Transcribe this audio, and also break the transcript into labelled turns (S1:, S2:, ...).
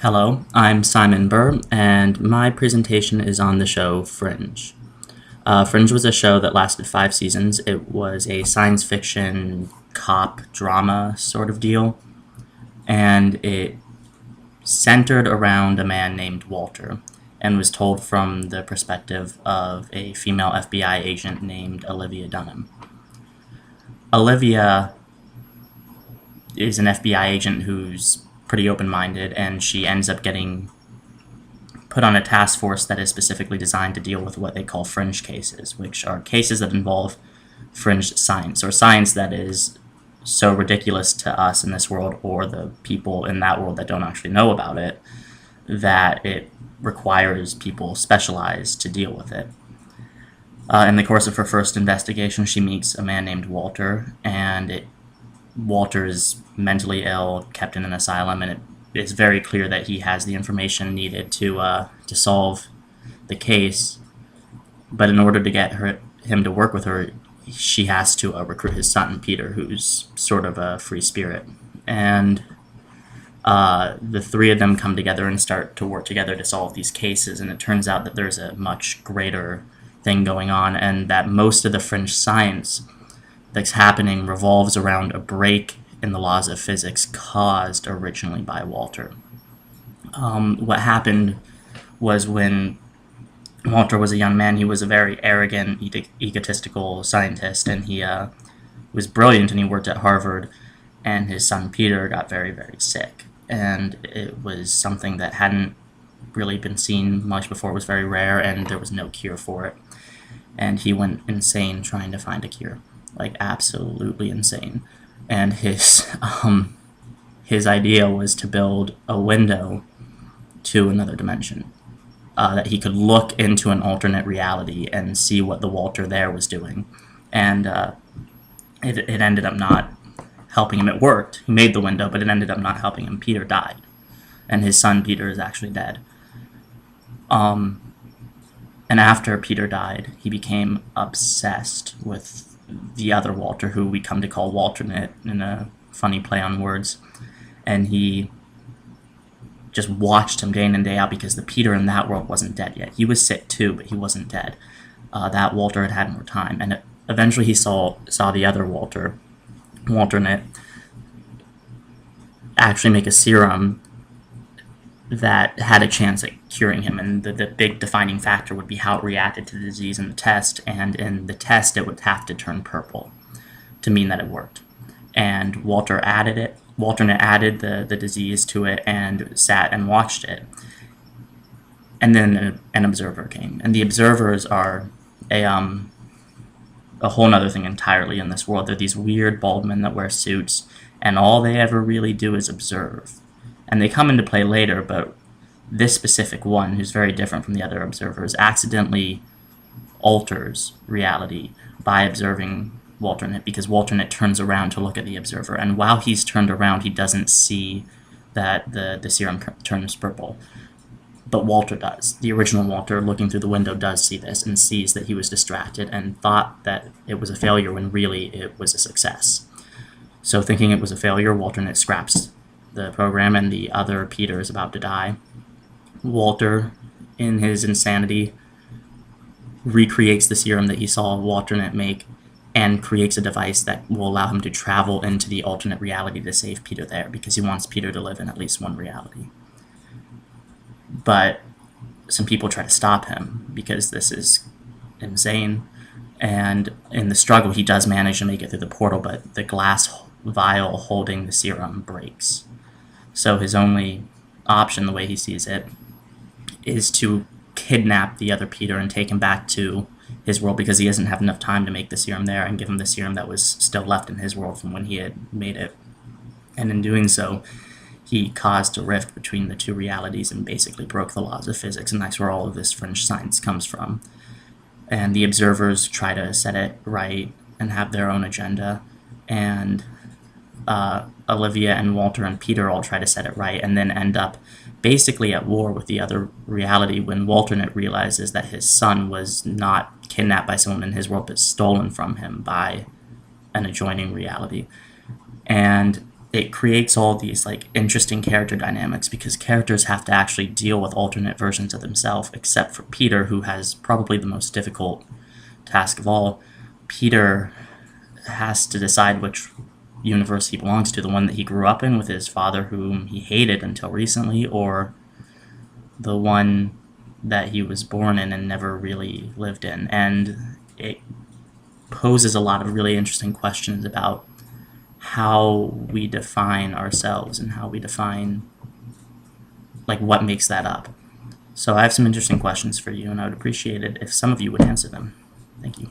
S1: Hello, I'm Simon Burr, and my presentation is on the show Fringe. Fringe was a show that lasted 5 seasons. It was a science fiction cop drama sort of deal, and it centered around a man named Walter and was told from the perspective of a female FBI agent named Olivia Dunham. Olivia is an FBI agent who's pretty open-minded, and she ends up getting put on a task force that is specifically designed to deal with what they call fringe cases, which are cases that involve fringe science, or science that is so ridiculous to us in this world or the people in that world that don't actually know about it, that it requires people specialized to deal with it. In the course of her first investigation, she meets a man named Walter, and Walter is mentally ill, kept in an asylum, and it's very clear that he has the information needed to solve the case. But in order to get him to work with her, she has to recruit his son, Peter, who's sort of a free spirit. And the three of them come together and start to work together to solve these cases, and it turns out that there's a much greater thing going on, and that most of the fringe science that's happening revolves around a break in the laws of physics caused originally by Walter. What happened was, when Walter was a young man, he was a very arrogant, egotistical scientist, and he was brilliant, and he worked at Harvard, and his son Peter got very, very sick. And it was something that hadn't really been seen much before. It was very rare, and there was no cure for it. And he went insane trying to find a cure, like absolutely insane. And his idea was to build a window to another dimension, that he could look into an alternate reality and see what the Walter there was doing. And it ended up not helping him. It worked. He made the window, but it ended up not helping him. Peter died, and his son Peter is actually dead. And after Peter died, he became obsessed with the other Walter, who we come to call Walternate in a funny play on words. And he just watched him day in and day out, because the Peter in that world wasn't dead yet. He was sick too, but he wasn't dead. That Walter had had more time. And eventually he saw the other Walter, Walternate, actually make a serum that had a chance at curing him, and the big defining factor would be how it reacted to the disease in the test, and in the test it would have to turn purple to mean that it worked. And Walternate added the disease to it and sat and watched it. And then an observer came, and the observers are a whole other thing entirely in this world. They're these weird bald men that wear suits, and all they ever really do is observe. And they come into play later, but this specific one, who's very different from the other observers, accidentally alters reality by observing Walternate, because Walternate turns around to look at the observer, and while he's turned around, he doesn't see that the serum turns purple. But Walter does. The original Walter, looking through the window, does see this and sees that he was distracted and thought that it was a failure when really it was a success. So thinking it was a failure, Walternate scraps the program, and the other Peter is about to die. Walter, in his insanity, recreates the serum that he saw Walternate make and creates a device that will allow him to travel into the alternate reality to save Peter there, because he wants Peter to live in at least one reality. But some people try to stop him, because this is insane, and in the struggle he does manage to make it through the portal, but the glass vial holding the serum breaks. So his only option, the way he sees it, is to kidnap the other Peter and take him back to his world, because he doesn't have enough time to make the serum there, and give him the serum that was still left in his world from when he had made it. And in doing so, he caused a rift between the two realities and basically broke the laws of physics, and that's where all of this fringe science comes from. And the observers try to set it right and have their own agenda, and Olivia and Walter and Peter all try to set it right, and then end up basically at war with the other reality when Walternate realizes that his son was not kidnapped by someone in his world, but stolen from him by an adjoining reality. And it creates all these like interesting character dynamics because characters have to actually deal with alternate versions of themselves, except for Peter, who has probably the most difficult task of all. Peter has to decide which universe he belongs to, the one that he grew up in with his father, whom he hated until recently, or the one that he was born in and never really lived in. And it poses a lot of really interesting questions about how we define ourselves and how we define like what makes that up. So I have some interesting questions for you, and I would appreciate it if some of you would answer them. Thank you.